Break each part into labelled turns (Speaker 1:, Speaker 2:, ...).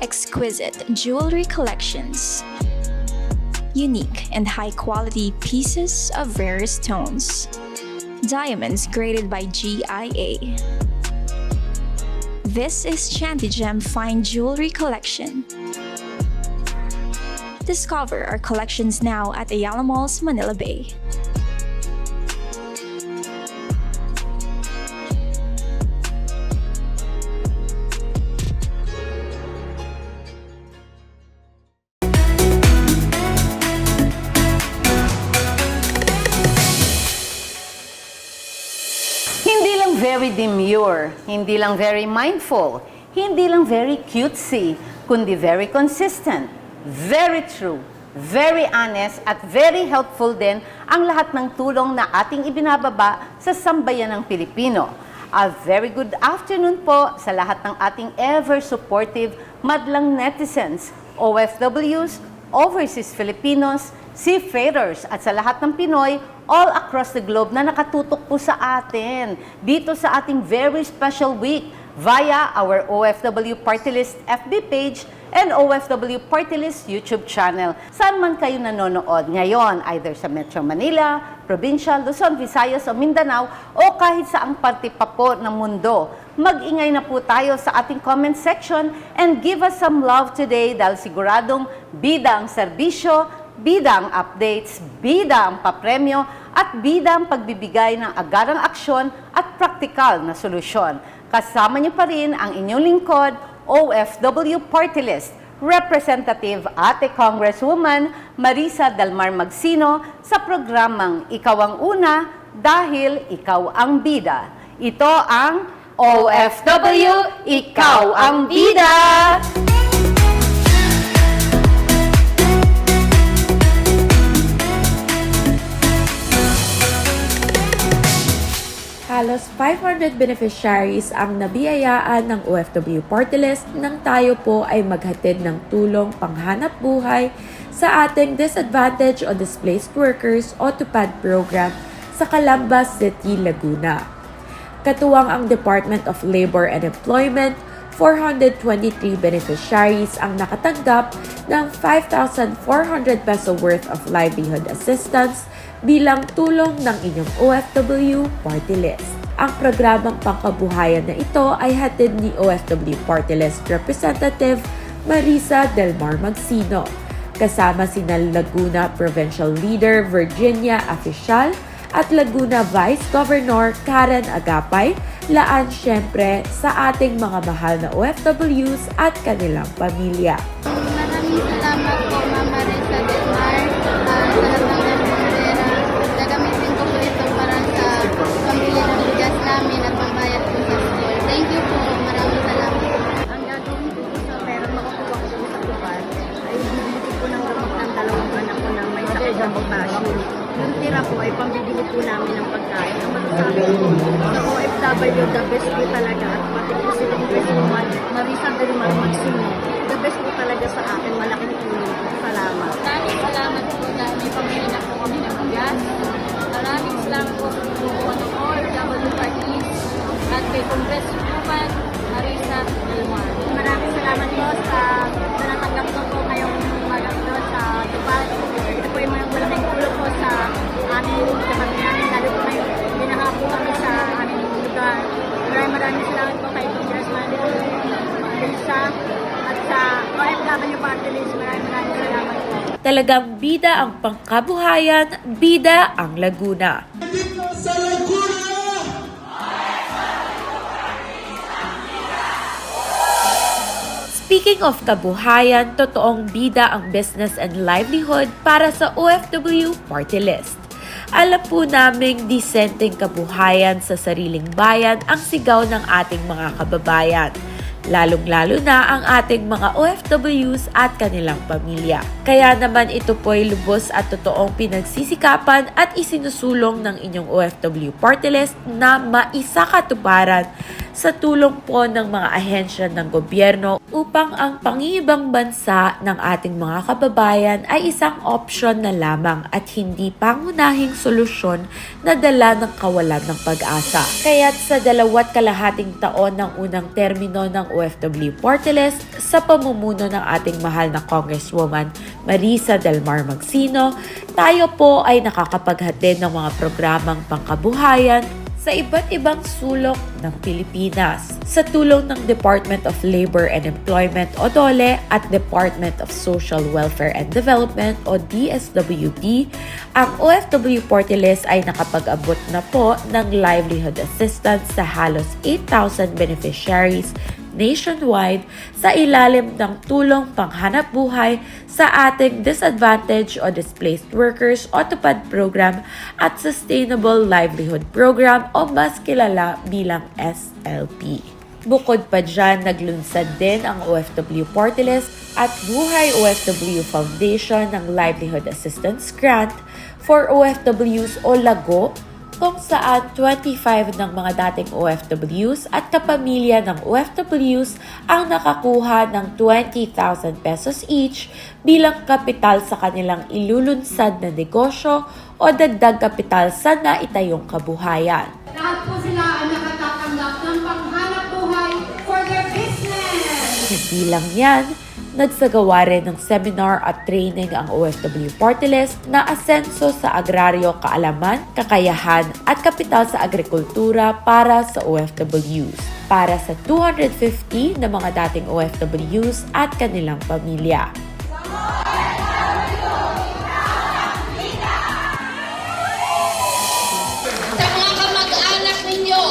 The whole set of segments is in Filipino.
Speaker 1: exquisite jewelry collections, unique and high-quality pieces of rare stones, diamonds graded by GIA. This is Chantigem Fine Jewelry Collection. Discover our collections now at Ayala Malls, Manila Bay.
Speaker 2: Hindi lang very demure, hindi lang very mindful, hindi lang very cutesy, kundi very consistent, very true, very honest, at very helpful din ang lahat ng tulong na ating ibinababa sa sambayan ng Pilipino. A very good afternoon po sa lahat ng ating ever-supportive madlang netizens, OFWs, overseas Filipinos, seafarers at sa lahat ng Pinoy all across the globe na nakatutok po sa atin dito sa ating very special week via our OFW Party List FB page and OFW Party List YouTube channel. Saan man kayo nanonood ngayon, either sa Metro Manila, Provincial, Luzon, Visayas o Mindanao o kahit saang parte pa po ng mundo. Mag-ingay na po tayo sa ating comment section and give us some love today dahil siguradong bida ang serbisyo, bida ang updates, bida ang papremyo, at bida ang pagbibigay ng agarang aksyon at praktikal na solusyon. Kasama niyo pa rin ang inyong lingkod, OFW Party List, Representative Ate Congresswoman Marisa Delmar Magsino sa programang Ikaw ang Una dahil Ikaw ang Bida. Ito ang OFW, Ikaw ang Bida!
Speaker 3: Halos 500 beneficiaries ang nabiyayaan ng OFW Party List nang tayo po ay maghatid ng tulong panghanap buhay sa ating Disadvantaged o Displaced Workers o TUPAD program sa Calamba City, Laguna. Katuwang ang Department of Labor and Employment, 423 beneficiaries ang nakatanggap ng 5,400 peso worth of livelihood assistance bilang tulong ng inyong OFW Party List. Ang programang pangkabuhayan na ito ay hatid ni OFW Party List Representative Marisa Delmar Magsino, kasama sina Laguna Provincial Leader Virginia Aficial at Laguna Vice Governor Karen Agapay, laan syempre sa ating mga mahal na OFWs at kanilang pamilya.
Speaker 4: Maraming salamat po, Ma'am Marisa Delmar, sa lahat ng pera. Gagamitin ko po ito para sa pamilya ng bigas namin at pambayad po sa school. Thank you po, maraming salamat. Ang gagawin ko po sa pera makakuha ko po sa kupal ay bibili ko po ng gamot ng dalawang anak ko na may sakit na potassium. Yung tira po ay pambibili po namin ng pagkain. Ang masasabi ko, sa OFW, the best po talaga at pati po si Congresswoman Marisa Delmar Magsino. The best po talaga sa akin, malaking tulong po. Salamat. Maraming salamat po dahil may pamilya na po kami ng bigas. Maraming salamat po sa tulungan ng OFW parties at kay Congresswoman Marisa Delmar. Maraming salamat po sa natanggap ko po ngayong umaga doon sa Dubai. Ito po yung mga malaking tulong po sa aming kapatid namin, lalo po ngayon binaha po kami sa aming lugar. Maraming salamat po kay Congressman Marisa at sa OFW Party List. Maraming salamat po.
Speaker 3: Talagang bida ang pangkabuhayan, bida ang Laguna.
Speaker 5: Sa Laguna!
Speaker 3: Speaking of kabuhayan, totoong bida ang business and livelihood para sa OFW Party List. Alam po naming disenteng kabuhayan sa sariling bayan ang sigaw ng ating mga kababayan, lalong-lalo na ang ating mga OFWs at kanilang pamilya. Kaya naman ito po'y lubos at totoong pinagsisikapan at isinusulong ng inyong OFW Party List na maisakatuparan sa tulong po ng mga ahensya ng gobyerno upang ang pangingibang bansa ng ating mga kababayan ay isang opsyon na lamang at hindi pangunahing solusyon na dala ng kawalan ng pag-asa. Kaya't sa 2.5 taon ng unang termino ng OFW Party List sa pamumuno ng ating mahal na Congresswoman Marisa Del Mar Magsino, tayo po ay nakakapaghatid ng mga programang pangkabuhayan sa iba't ibang sulok ng Pilipinas. Sa tulong ng Department of Labor and Employment o DOLE at Department of Social Welfare and Development o DSWD, ang OFW Party List ay nakapag-abot na po ng livelihood assistance sa halos 8,000 beneficiaries nationwide sa ilalim ng tulong panghanap buhay sa ating Disadvantaged o Displaced Workers o TUPAD Program at Sustainable Livelihood Program o mas kilala bilang SLP. Bukod pa dyan, naglunsad din ang OFW Party List at Buhay OFW Foundation ng Livelihood Assistance Grant for OFWs o LAGO, kung saan 25 ng mga dating OFWs at kapamilya ng OFWs ang nakakuha ng 20,000 pesos each bilang kapital sa kanilang ilulunsad na negosyo o dagdag kapital sa naitayong kabuhayan.
Speaker 6: Lahat po sila ang nakatatanggap ng panghanap buhay for their business.
Speaker 3: Hindi lang yan, nagsagawa rin ng seminar at training ang OFW Party List na asenso sa agraryo kaalaman, kakayahan at kapital sa agrikultura para sa OFWs, para sa 250 na mga dating OFWs at kanilang pamilya.
Speaker 6: Sa mga kamag-anak ninyo,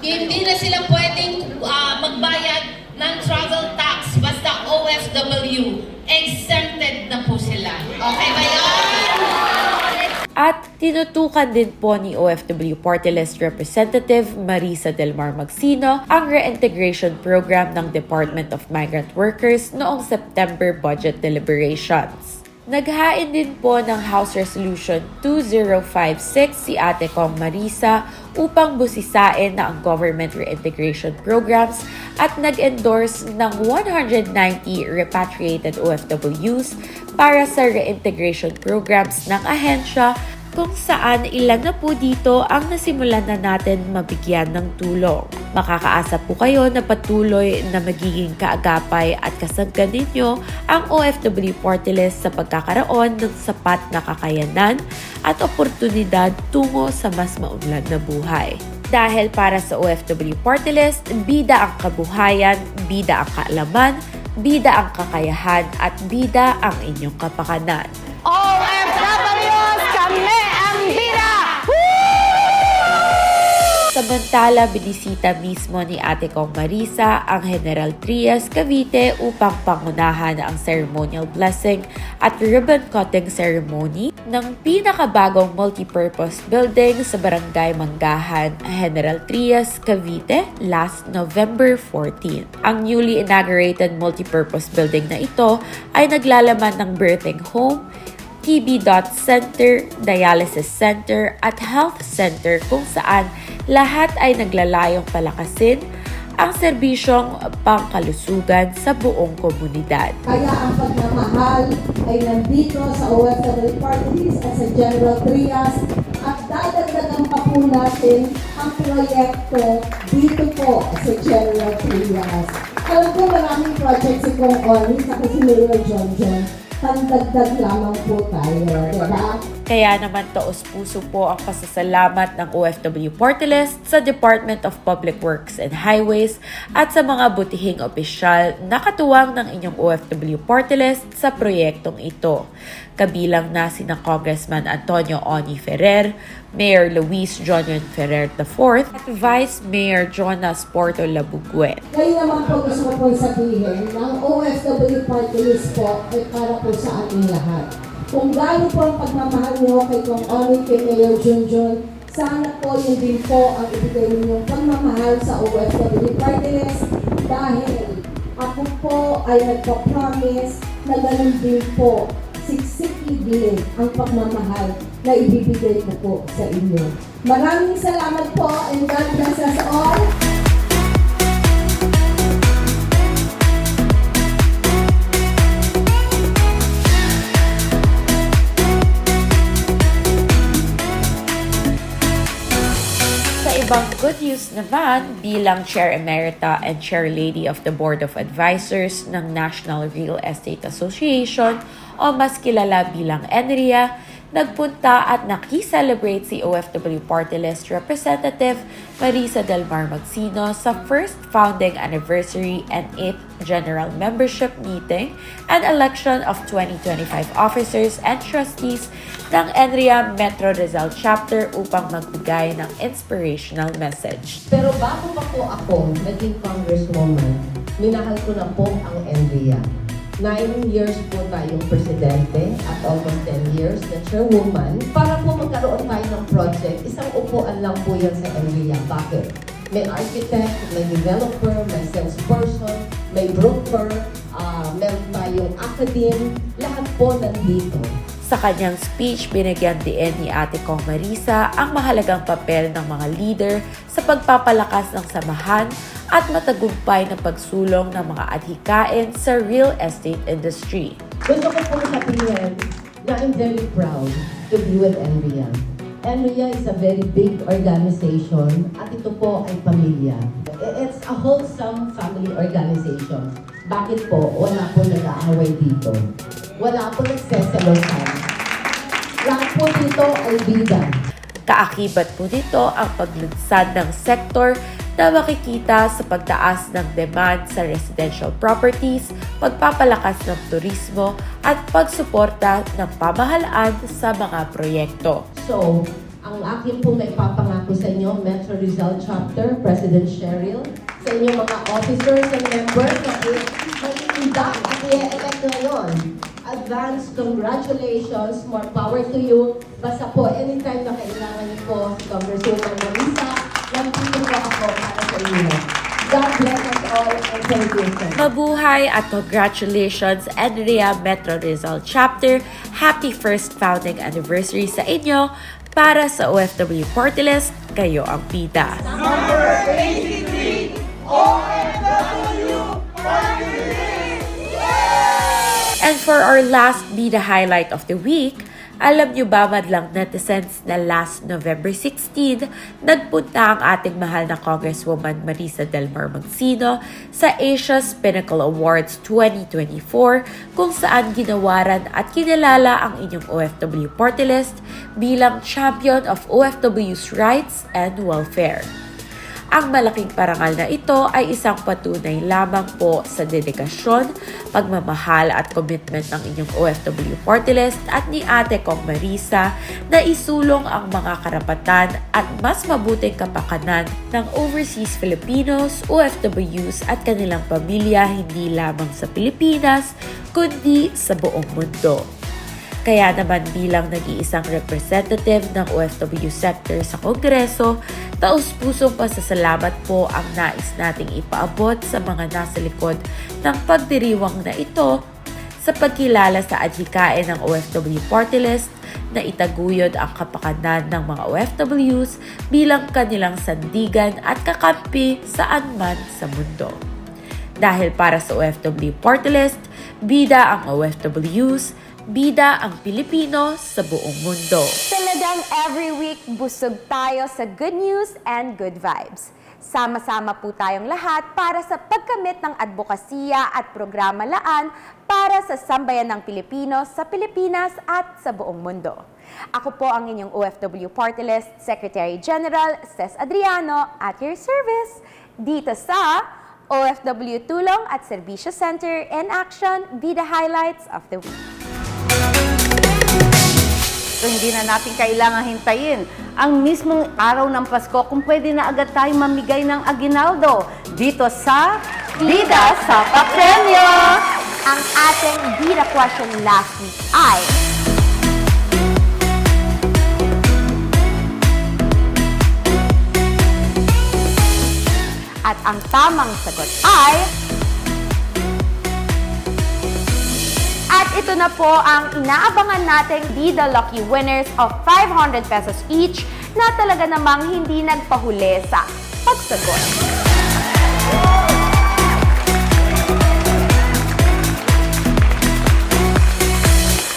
Speaker 6: hindi na sila pwedeng magbayad ng travel tax basta OFW. Exempted na po sila. Okay ba yun?
Speaker 3: At tinutukan din po ni OFW Party List Representative Marisa Del Mar Magsino ang reintegration program ng Department of Migrant Workers noong September budget deliberations. Naghain din po ng House Resolution 2056 si Ate Kong Marisa upang busisain na ang government reintegration programs at nag-endorse ng 190 repatriated OFWs para sa reintegration programs ng ahensya, kung saan ilan na po dito ang nasimulan na natin mabigyan ng tulong. Makakaasa po kayo na patuloy na magiging kaagapay at kasangga ninyo ang OFW Party List sa pagkakaroon ng sapat na kakayanan at oportunidad tungo sa mas maunlad na buhay. Dahil para sa OFW Party List, bida ang kabuhayan, bida ang kaalaman, bida ang kakayahan at bida ang inyong kapakanan.
Speaker 2: OFWs, kami ang bida!
Speaker 3: Samantala, binisita mismo ni Ate Kong Marisa ang General Trias, Cavite upang pangunahan ang ceremonial blessing at ribbon cutting ceremony ng pinakabagong multipurpose building sa Barangay Manggahan, General Trias, Cavite last November 14. Ang newly inaugurated multipurpose building na ito ay naglalaman ng birthing home, TB Center, Dialysis Center at Health Center kung saan lahat ay naglalayong palakasin ang serbisyong pangkalusugan sa buong komunidad.
Speaker 7: Kaya ang pagmamahal ay nandito sa OFW Party List at sa General Trias at dadagdagan pa po natin ang proyekto dito po sa General Trias. Alam ko maraming project si Kong Oni sa si Mayor John. Pandagdag lamang po tayo, diba?
Speaker 3: Kaya naman taos-puso po ang pasasalamat ng OFW Party List sa Department of Public Works and Highways at sa mga butihing opisyal na katuwang ng inyong OFW Party List sa proyektong ito. Kabilang na sina Congressman Antonio Oni Ferrer, Mayor Luis Jonion Ferrer IV, at Vice Mayor Jonas Porto Labuguen.
Speaker 7: Ngayon naman po gusto ko pong sabihin ng OFW Party List po ay para po sa ating lahat. Kung gaano po ang pagmamahal niyo kay Kong Oni, kay Mayor Junjun, sana po yun din po ang ibigay ninyong pagmamahal sa OFW Party List dahil ako po ay nagpa-promise na ganun din po siksiki din ang pagmamahal na ibibigay ko po sa inyo. Maraming salamat po and God bless us all.
Speaker 3: good news naman, bilang Chair Emerita and Chair Lady of the Board of Advisors ng National Real Estate Association o mas kilala bilang NREA, nagpunta at nakiselebrate si OFW Party List Representative Marisa Del Mar Magsino sa first founding anniversary and 8th General Membership Meeting and election of 2025 officers and trustees ng NREA Metro Rizal Chapter upang magbigay ng inspirational message.
Speaker 7: Pero bago pa po ako naging congresswoman, minahal ko na po ang NREA. 9 years po tayong presidente at almost 10 years na chairwoman. Para po magkaroon tayo ng project, isang upuan lang po yan sa NREA. Bakit? May architect, may developer, may salesperson, may broker, meron tayong academe, lahat po nandito.
Speaker 3: Sa kanyang speech, binigyan din ni Ate Kong Marisa ang mahalagang papel ng mga leader sa pagpapalakas ng samahan at matagumpay na pagsulong ng mga adhikain sa real estate industry.
Speaker 7: Gusto ko po sabihin na I'm very proud to be with NREA. NREA is a very big organization at ito po ay pamilya. It's a wholesome family organization. Bakit po? Wala po nag-aaway dito. Wala po nagseselosan. Lahat po dito ay bida.
Speaker 3: Kaakibat po dito ang paglunsad ng sektor na makikita sa pagtaas ng demand sa residential properties, pagpapalakas ng turismo at pagsuporta ng pamahalaan sa mga proyekto.
Speaker 7: So, ang akin pong naipapangako sa inyo, Metro Rizal Chapter, President Cheryl, sa inyong mga officers and members na mag-induct at i-elect ngayon. Advance congratulations, more power to you. Basta po, anytime na kailangan niyo po si Congresswoman Marisa, nandito po ako para sa inyo. God bless us all and thank you, sir.
Speaker 3: Mabuhay at congratulations NREA Metro Rizal Chapter. Happy first founding anniversary sa inyo. Para sa OFW Party List, kayo ang bida.
Speaker 5: Number 83, OFW Party List!
Speaker 3: And for our last bida highlight of the week, alam nyo ba madlang netizens na last November 16, nagpunta ang ating mahal na Congresswoman Marisa Del Mar Magsino sa Asia's Pinnacle Awards 2024 kung saan ginawaran at kinilala ang inyong OFW Party List bilang Champion of OFW's Rights and Welfare. Ang malaking parangal na ito ay isang patunay lamang po sa dedikasyon, pagmamahal at commitment ng inyong OFW Party List at ni Ate Kong Marisa na isulong ang mga karapatan at mas mabuting kapakanan ng overseas Filipinos, OFWs at kanilang pamilya hindi lamang sa Pilipinas kundi sa buong mundo. Kaya naman bilang nag-iisang representative ng OFW sector sa Kongreso, taus-pusong pasasalamat po ang nais nating ipaabot sa mga nasa likod ng pagdiriwang na ito sa pagkilala sa adhikain ng OFW Party List na itaguyod ang kapakanan ng mga OFWs bilang kanilang sandigan at kakampi saan man sa mundo. Dahil para sa OFW Party List, bida ang OFWs, bida ang Pilipino sa buong mundo.
Speaker 8: Talagang every week busog tayo sa good news and good vibes. Sama-sama po tayong lahat para sa pagkamit ng advokasya at programa laan para sa sambayan ng Pilipino sa Pilipinas at sa buong mundo. Ako po ang inyong OFW Party List Secretary General Ces Adriano at your service dito sa OFW Tulong at Serbisyo Center in Action, Bida Highlights of the Week.
Speaker 2: So hindi na natin kailangan hintayin ang mismong araw ng Pasko kung pwede na agad tayong mamigay ng aginaldo dito sa Bida sa Papremyo!
Speaker 8: Ang ating Bida question last week ay... At ang tamang sagot ay... At ito na po ang inaabangan nating Bida Lucky winners of 500 pesos each na talaga namang hindi nagpahuli sa pagsagot.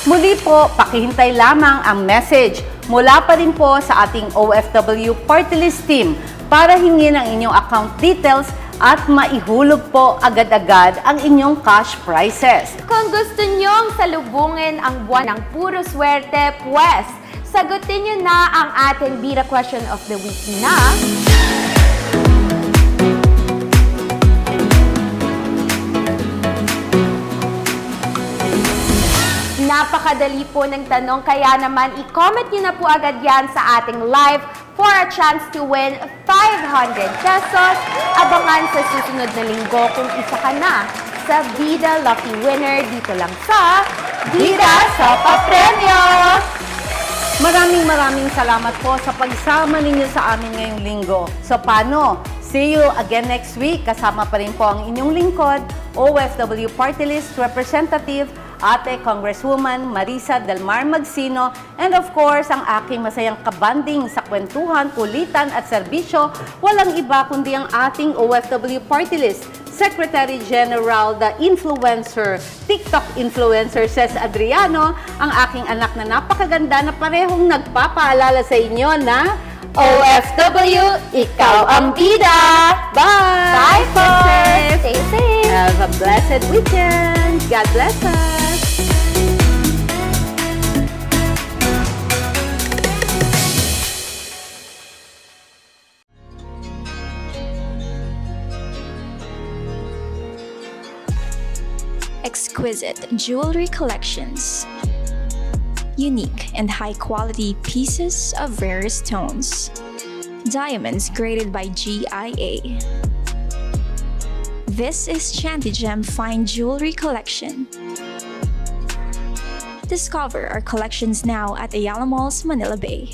Speaker 2: Muli po, pakihintay lamang ang message mula pa rin po sa ating OFW Party List team para hingin ang inyong account details at maihulog po agad-agad ang inyong cash prizes.
Speaker 8: Kung gusto nyong salubungin ang buwan ng puro swerte, pues, sagutin nyo na ang ating Bida Question of the Week na... Napakadali po ng tanong, kaya naman i-comment nyo na po agad yan sa ating live for a chance to win 500 pesos. Abangan sa susunod na linggo kung isa ka na sa Bida Lucky Winner dito lang sa Bida sa Papremyo!
Speaker 2: Maraming salamat po sa pagsama ninyo sa amin ngayong linggo. So paano? See you again next week. Kasama pa rin po ang inyong lingkod, OFW Party List Representative, Ate Congresswoman Marisa Del Mar Magsino, and of course, ang aking masayang kabanding sa kwentuhan, kulitan at serbisyo, walang iba kundi ang ating OFW Party List, Secretary General, the influencer, TikTok influencer, Ces Adriano, ang aking anak na napakaganda na parehong nagpapaalala sa inyo na
Speaker 8: OFW, ikaw ang bida!
Speaker 2: Bye!
Speaker 8: Bye po! Stay safe!
Speaker 2: Have a blessed weekend! God bless us!
Speaker 1: Exquisite jewelry collections. Unique and high-quality pieces of rare stones. Diamonds graded by GIA. This is Chantigem Fine Jewelry Collection. Discover our collections now at Ayala Malls, Manila Bay.